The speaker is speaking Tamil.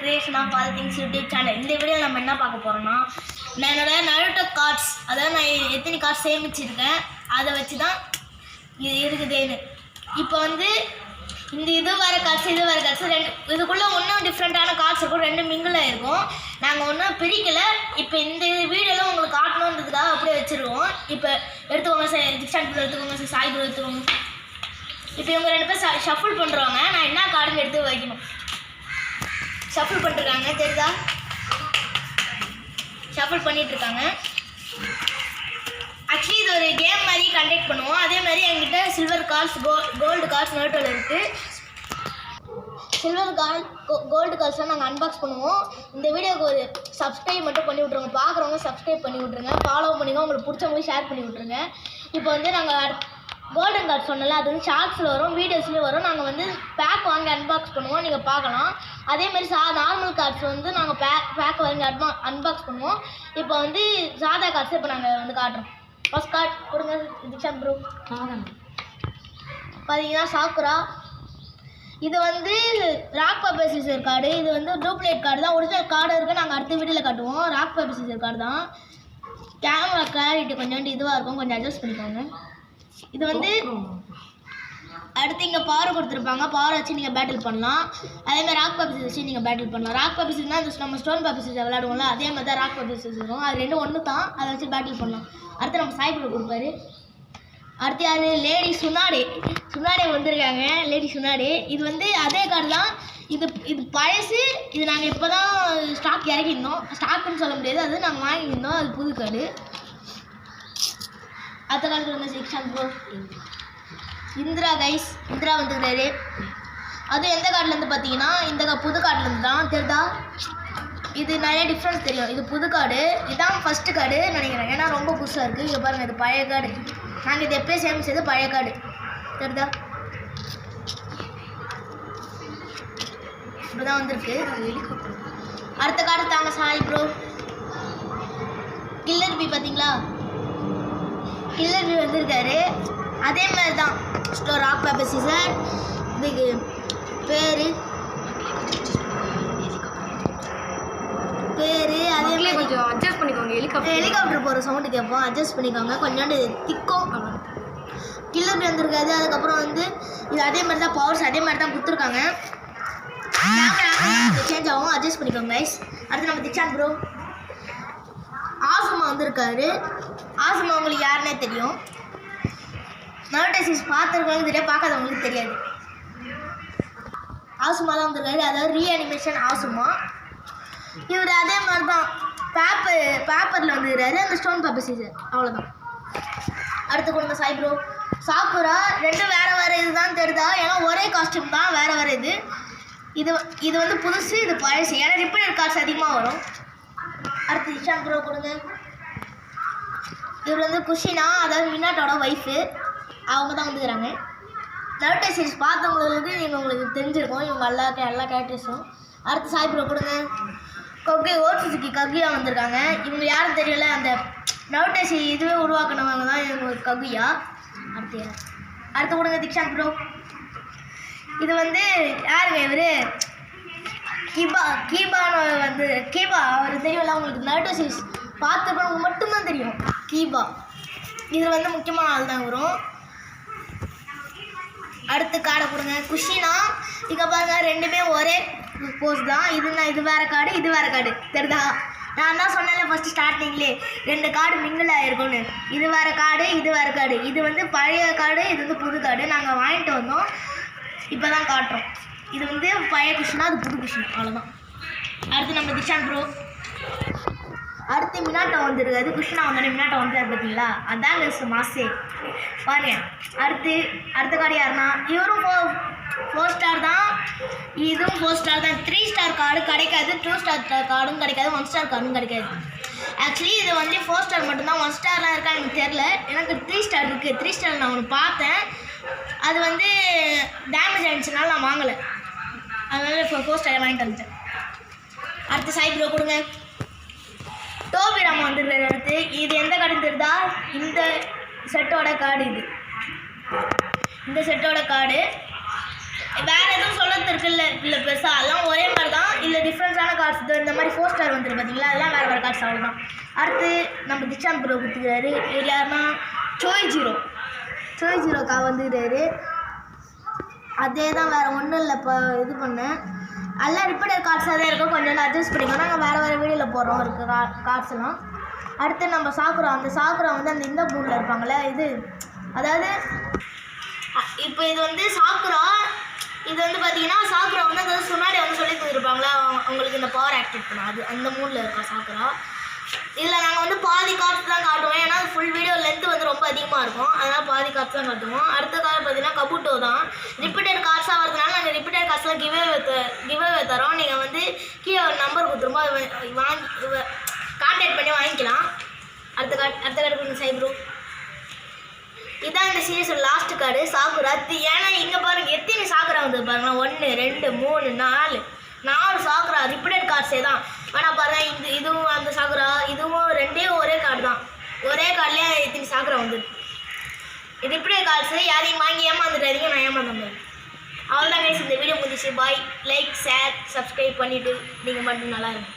Creation of all things YouTube channel. இந்த வீடியோ நம்ம என்ன பார்க்க போகிறோம்னா, நான் என்னோடய நருட்டோ கார்ட்ஸ், அதாவது நான் எத்தனை கார்ட்ஸ் சேமிச்சிருக்கேன் அதை வச்சு தான் இது இருக்குதுன்னு. இப்போ வந்து இந்த இது வேறு கார்ட்ஸ் இது வேறு கார்ட்ஸ் ரெண்டு இதுக்குள்ளே ஒன்றும் டிஃப்ரெண்ட்டான கார்ட்ஸ் இருக்கும், ரெண்டு மிங்கிளாக இருக்கும். நாங்கள் ஒன்றும் பிரிக்கலை. இப்போ இந்த வீடியோலாம் உங்களுக்கு காட்டணுன்றதுக்காக அப்படியே வச்சுருவோம். இப்போ எடுத்துக்கோங்க சார், திக்ஷான் எடுத்துக்கோங்க சார், சாய் எடுத்துக்கோங்க. இப்போ இவங்க ரெண்டு பேர் ஷஃபிள் பண்ணுறாங்க. நான் என்ன கார்டுன்னு எடுத்து வைக்கணும். ஷஃபிள் பண்ணிட்டுருக்காங்க, தெரியுதா? ஷஃபிள் பண்ணிகிட்ருக்காங்க. ஆக்சுவலி இது ஒரு கேம் மாதிரி கண்டக்ட் பண்ணுவோம். அதே மாதிரி என்கிட்ட சில்வர் கார்ட்ஸ், கோல்டு கார்ட்ஸ் நோட்டோவில் இருக்குது. சில்வர் கோல்டு கார்ட்ஸ்லாம் நாங்கள் அன்பாக்ஸ் பண்ணுவோம். இந்த வீடியோக்கு ஒரு சப்ஸ்கிரைப் மட்டும் பண்ணி விட்ருங்க. பார்க்குறவங்க சப்ஸ்கிரைப் பண்ணி விட்ருங்க, ஃபாலோ பண்ணிங்க, உங்களுக்கு பிடிச்சவங்களுக்கு ஷேர் பண்ணி விட்ருங்க. இப்போ வந்து நாங்கள் கோல்டன் கார்டு சொன்னல, அது வந்து ஷார்ட்ஸில் வரும், வீடியோஸ்லேயும் வரும். நாங்கள் வந்து பேக் வாங்கி அன்பாக்ஸ் பண்ணுவோம், நீங்கள் பார்க்கலாம். அதேமாதிரி நார்மல் கார்ட்ஸ் வந்து நாங்கள் பேக் வாங்கி அன்பாக்ஸ் பண்ணுவோம். இப்போ வந்து சாதா கார்ட்ஸ் இப்போ நாங்கள் வந்து காட்டுறோம். ஃபர்ஸ்ட் கார்டு கொடுங்க திக்ஷான் ப்ரோ. பார்த்தீங்கன்னா சாக்குரா. இது வந்து ராக் பேப்பர் சீசர் கார்டு. இது வந்து டூப்ளிகேட் கார்டு தான், ஒரிஜினல் கார்டு இருக்குது. நாங்கள் அடுத்த வீடியோவில் காட்டுவோம். ராக் பேப்பர் சீசர் கார்டு தான். கேமரா கிளாரிட்டி கொஞ்சோண்டு இதுவாக இருக்கும், கொஞ்சம் அட்ஜஸ்ட் பண்ணிக்கோங்க. இது வந்து அடுத்து இங்கே பவர் கொடுத்துருப்பாங்க, பவர் வச்சு நீங்கள் பேட்டில் பண்ணலாம். அதேமாதிரி ராக் பேப்பர் சீசர் வச்சு நீங்கள் பேட்டில் பண்ணலாம். ராக் பேப்பர் சீசர்னா நம்ம ஸ்டோன் பேப்பர் சீசர் விளையாடுவோம்ல, அதே மாதிரி தான் ராக் பேப்பர் சீசர் இருக்கும். அது ரெண்டும் ஒன்று தான், அதை வச்சு பேட்டில் பண்ணலாம். அடுத்து நம்ம சாய்ப்பில் கொடுப்பாரு. அடுத்து யார்? லேடி சுனாடே. சுனாடே வந்திருக்காங்க, லேடி சுனாடே. இது வந்து அதே கார்டு தான். இது பழசு. இது நாங்கள் இப்போ தான் ஸ்டாக் இறக்கியிருந்தோம். ஸ்டாக்குன்னு சொல்ல முடியாது, அது நாங்கள் வாங்கியிருந்தோம். அது புது கார்டு. அடுத்த காலத்தில் வந்து திக்ஷான் ப்ரோ. இந்திரா கைஸ், இந்திரா வந்துருக்காரு. அதுவும் எந்த கார்டுலேருந்து பார்த்தீங்கன்னா இந்த புது கார்டுலேருந்து தான், தெரியுதா? இது நிறைய டிஃப்ரென்ஸ் தெரியும். இது புது கார்டு, இதுதான் ஃபஸ்ட்டு கார்டு நினைக்கிறேன், ஏன்னா ரொம்ப புதுசாக இருக்குது. இங்கே பாருங்கள், இது பழைய கார்டு. நாங்கள் இது எப்போயே சேமிச்சது பழைய கார்டு, தெரியுதா? இப்படி தான் வந்திருக்கு. அடுத்த கார்டு தாங்க சாய் ப்ரோ. கில்லர் பி பார்த்தீங்களா? கில்லர் பி வந்திருக்காரு. அதே மாதிரி தான் ராக் பேப்பர் சீசர். இதுக்கு பேர் அதே மாதிரி கொஞ்சம் அட்ஜஸ்ட் பண்ணிக்கோங்க. ஹெலிகாப்டர் போகிற சவுண்டு கேட்போம், அட்ஜஸ்ட் பண்ணிக்கோங்க. கொஞ்சோண்டு திக்கும் கில்லர் பி வந்திருக்காது. அதுக்கப்புறம் வந்து இது அதே மாதிரி தான் பவர்ஸ் அதே மாதிரி தான் கொடுத்துருக்காங்க. சேஞ்ச் ஆகும், அட்ஜஸ்ட் பண்ணிக்கோங்க கைஸ். அடுத்து நம்ம திக்ஷான் ப்ரோ. ஆசுமா வந்திருக்காரு. ஆசுமா உங்களுக்கு யாருன்னே தெரியும். நருட்டோ சீரிஸ் பார்த்துருக்கவங்களுக்கு தெரியாது, பார்க்காதவங்களுக்கு தெரியாது. ஆசுமா தான் வந்திருக்காரு, அதாவது ரீஅனிமேஷன் ஆசுமா. இவர் அதே மாதிரி தான் பேப்பரில் வந்துருக்காரு, அந்த ஸ்டோன் பேப்பர் சீசர், அவ்வளோதான். அடுத்து கொடுங்க சாய் ப்ரோ. சாக்குரா. ரெண்டும் வேறு இதுதான், தெரியுதா? ஏன்னா ஒரே காஸ்டியூம் தான், வேறு இது வந்து புதுசு, இது பழசு. ஏன்னா ரிப்பீட்டட் கார்ட்ஸ் அதிகமாக வரும். அடுத்து திக்ஷான் ப்ரோ கொடுங்க. இவர் வந்து குஷினா, அதாவது மினாட்டோட ஒய்ஃபு, அவங்க தான் வந்துக்கிறாங்க. நருட்டோ சீரிஸ் பார்த்தவங்களுக்கு உங்களுக்கு தெரிஞ்சிருக்கும் இவங்க எல்லா கேரக்டர்ஸும். அடுத்து சாய் ப்ரோ கொடுங்க. ஓட்சுசுக்கி ககுயா வந்திருக்காங்க. இவங்க யாரும் தெரியல, அந்த நருட்டோ சீரிஸ் இதுவே உருவாக்கினவங்க தான் இவங்க ககுயா. அடுத்து கொடுங்க திக்ஷான் ப்ரோ. இது வந்து யாருங்க இவர்? கீபான்னு வந்து கீபா, அவர் தெரியல அவங்களுக்கு. நருட்டோ சீரிஸ் பார்த்துருக்கவங்க மட்டும்தான் தெரியும் கீபா. இது வந்து முக்கியமான ஆள் தான் வரும். அடுத்து கார்டை கொடுங்க. குஷினா. இங்கே பாருங்கள், ரெண்டுமே ஒரே போஸ் தான். இது வேறு கார்டு, இது வேறு கார்டு, தெரியுதா? நான் தான் சொன்னேன்ல ஃபஸ்ட்டு ஸ்டார்டிங்லேயே, ரெண்டு கார்டு மிங்கிள் ஆகிருக்கும்னு. இது வேறு கார்டு, இது வேறு கார்டு. இது வந்து பழைய கார்டு, இது வந்து புது கார்டு. நாங்கள் வாங்கிட்டு வந்தோம், இப்போ தான் காட்டுறோம். இது வந்து பழைய குஷினா, அது புது குஷினா, அவ்வளோதான். அடுத்து நம்ம திக்ஷான் ப்ரோ. அடுத்து மினாட்டோ வந்துருக்காது. குஷினா வந்தோடனே மினாட்டோ வந்துட்டார், பார்த்தீங்களா? அதான் மாசே பாருங்க. அடுத்த கார்டு யாருன்னா, இவரும் 4 ஸ்டார் தான், இதுவும் 4 ஸ்டார் தான். 3 ஸ்டார் கார்டு கிடைக்காது, 2 ஸ்டார் கார்டும் கிடைக்காது, 1 ஸ்டார் கார்டும் கிடைக்காது. ஆக்சுவலி இது வந்து 4 ஸ்டார் மட்டும்தான், 1 ஸ்டார்லாம் இருக்கா எனக்கு தெரில. எனக்கு 3 ஸ்டார் இருக்குது. 3 ஸ்டார் நான் ஒன்று பார்த்தேன், அது வந்து டேமேஜ் ஆகிடுச்சுனால நான் வாங்கலை. அதனால இப்போ 4 ஸ்டார் வாங்கிட்டு வந்துட்டேன். அடுத்து சாய் ப்ரோ கொடுங்க. டோபி ராமா வந்துருக்காரு. அடுத்து இது எந்த கார்டுன்னு தெரியுதா? இந்த செட்டோட கார்டு. இந்த செட்டோட கார்டு வேறு எதுவும் சொல்கிறது இருக்குல்ல, இல்லை பெருசாக அதெல்லாம் ஒரே மாதிரி தான். இல்லை டிஃப்ரென்ஸான கார்ட்ஸ் இந்த மாதிரி 4 ஸ்டார் வந்துருக்கு பார்த்தீங்களா, அதெல்லாம் வேறு கார்ட்ஸ் அவ்வளோதான். அடுத்து நம்ம திச்சான் ப்ரோ கொடுத்துக்கிறாரு. இது யாருன்னா சோய் ஜீரோக்கா வந்துக்கிறாரு. அதே தான், வேறு ஒன்றும் இல்லை. இப்போ இது பண்ணேன் எல்லாம் ரிப்பீட்டட் கார்ட்ஸாக தான் இருக்கும், கொஞ்சம் அட்ஜஸ்ட் பண்ணிக்கோ. நாங்கள் வேறு வீடியோவில் போடுறோம் இருக்குது கார்ட்ஸ் எல்லாம். அடுத்து நம்ம சாக்குரா வந்து அந்த இந்த மூடில் இருப்பாங்களே, இது அதாவது இப்போ இது வந்து சாக்குரா. இது வந்து பார்த்தீங்கன்னா சாக்குரா வந்து அதாவது முன்னாடி வந்து சொல்லி கொடுத்துருப்பாங்களா அவங்களுக்கு இந்த பவர் ஆக்டிவேட் பண்ண, அது அந்த மூடில் இருக்கோம் சாக்குரா. இதில் நாங்கள் வந்து பாதி கார்ட்ஸ் தான் காட்டுவோம், ஏன்னா ஃபுல் வீடியோ லென்த்து வந்து ரொம்ப அதிகமாக இருக்கும், அதனால் பாதி கார்ட்ஸ் தான் காட்டுவோம். அடுத்த கார்டு பார்த்தீங்கன்னா கபுட்டோ தான். ரிப்பீட்டட் கார்ட்ஸாக வரதுனால நாங்கள் ரிப்பீட்டட் கார்ட்ஸ்லாம் கிவ்அவே தரோம். நீங்கள் வந்து கீழே ஒரு நம்பர் கொடுத்துருமோ அதை வாங்கி கான்டாக்ட் பண்ணி வாங்கிக்கலாம். அடுத்த கார்டு கொடுங்க சைப்ரோ. இதான் இந்த சீரீஸோட லாஸ்ட் கார்டு சாக்குரா. ஏன்னா இங்கே பாருங்கள் எத்தனை சாக்குரா வந்து பாருங்களா, 1 2 3 4 சாக்குரா ரிப்பீட்டட் கார்ட்ஸே தான். ஆனால் பாருங்கள் இதுவும் அந்த சாக்குரா, இதுவும் ரெண்டே ஒரே கார்டு தான். ஒரே கார்ட்லேயே எத்தனை சாக்குரா வந்து ரிப்பீட்டட் கார்ட்ஸு. யாரையும் வாங்கி ஏமாந்துட்டாதீங்க, நான் ஏமாந்தேன். அவ்வளோதான் கைஸ், இந்த வீடியோ முடிஞ்சிச்சு. பாய். லைக் ஷேர் சப்ஸ்கிரைப் பண்ணிவிட்டு நீங்கள் மட்டும் நல்லா இருக்கும்.